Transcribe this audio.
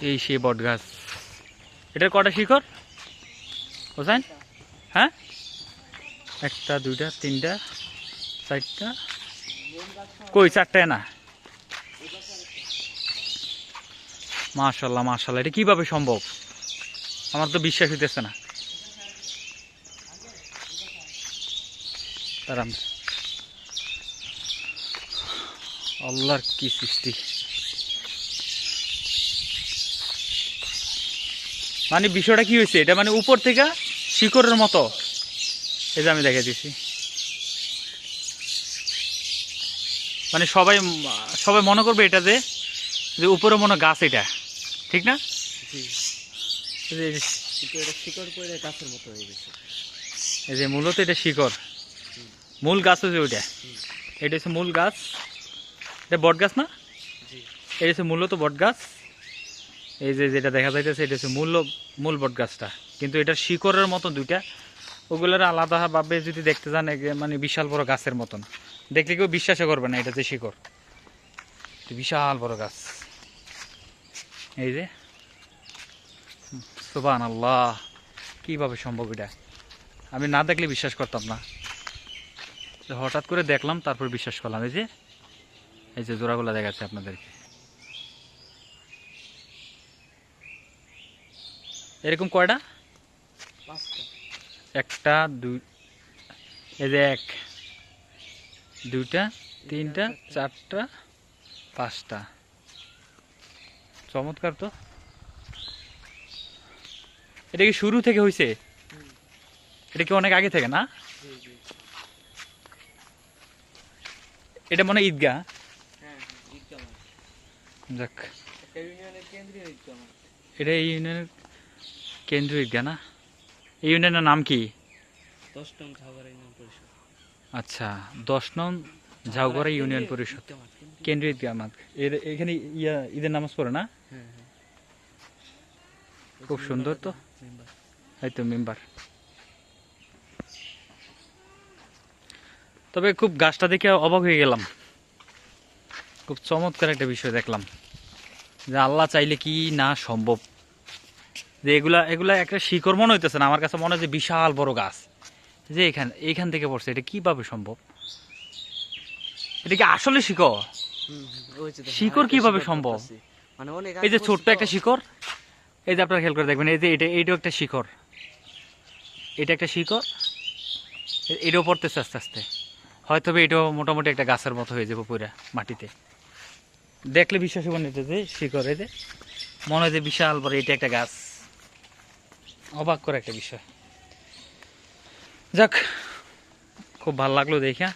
এই সেই বট গাছ, এটার কটা শিকড় হোসেন? হ্যাঁ, একটা দুইটা তিনটা চারটা, কই চারটায় না? মাশাল্লাহ মাশাল্লাহ, এটা কিভাবে সম্ভব? আমার তো বিশ্বাস হইতেছে না। তারাম আল্লাহর কি সৃষ্টি, মানে বিষয়টা কি হয়েছে, এটা মানে উপর থেকে শিকড়ের মতো। এই যে আমি দেখে দিছি, মানে সবাই সবাই মনে করবে এটা যে যে উপরে মনে গাছ, এটা ঠিক না? এটা শিকড় পড়ে গাছের মতো হয়ে গেছে। এই যে মূলত এটা শিকড়, মূল গাছ হচ্ছে ওইটা, এটা হচ্ছে মূল গাছ। এটা বট গাছ না? এটা হচ্ছে মূলত বট গাছ। এই যে যেটা দেখা যাইতেছে এটা হচ্ছে মূল বট গাছটা, কিন্তু এটা শিকড়ের মতো দুইটা, ওগুলোর আলাদাভাবে যদি দেখতে যান মানে বিশাল বড় গাছের মতন, দেখলে কেউ বিশ্বাসও করবে না এটা যে শিকড়। বিশাল বড় গাছ, এই যে সুবহানাল্লাহ, কিভাবে সম্ভব এটা? আমি না দেখলে বিশ্বাস করতাম না, হঠাৎ করে দেখলাম তারপর বিশ্বাস করলাম। এই যে জোড়াগুলো দেখাচ্ছে আপনাদেরকে, এরকম কয়টা? একটা দুই, এই যে এক দুইটা তিনটা চারটা পাঁচটা, চমৎকার তো। এটা কি শুরু থেকে হয়েছে? এটা কি অনেক আগে থেকে না? এটা মনে হয় ঈদগাহ। যাক, এটা এই ইউনিয়নের কেন্দ্রীয় ঈদগাহ না? এই ইউনিয়নের নাম কি? 10 নং ঝাউগড়া ইউনিয়ন পরিষদ। আচ্ছা, 10 নং ঝাউগড়া ইউনিয়ন পরিষদ কেন্দ্রীয় ঈদগাহ মাঠ। এখানে ঈদের নামাজ পড়ে না? খুব সুন্দর তো, এই তো মেম্বার। তবে খুব গাছটা দেখে অবাক হয়ে গেলাম, খুব চমৎকার একটা বিষয় দেখলাম, যে আল্লাহ চাইলে কি না সম্ভব। যে এগুলা একটা শিকড় মনে হইতেছে না, আমার কাছে মনে হয় যে বিশাল বড় গাছ, যে এইখান থেকে পড়ছে। এটা কিভাবে সম্ভব? এটা কি আসলে শিকড়? শিকড় কিভাবে সম্ভব? মানে অনেক এই যে ছোট্ট একটা শিকড়, এই যে আপনারা খেয়াল করে দেখবেন, এই যে এইটাও একটা শিকড়, এটা একটা শিকড়, এটাও পড়তেছে আস্তে আস্তে, হয়তো এটাও মোটামুটি একটা গাছের মতো হয়ে যাবো পুরা মাটিতে। দেখলে বিশ্বাস হবে না এটা যে শিকড়, এই যে মনে হয় যে বিশাল বড় এটা একটা গাছ। অবাক করে একটা বিষয়। যাক, খুব ভালো লাগলো দেখা।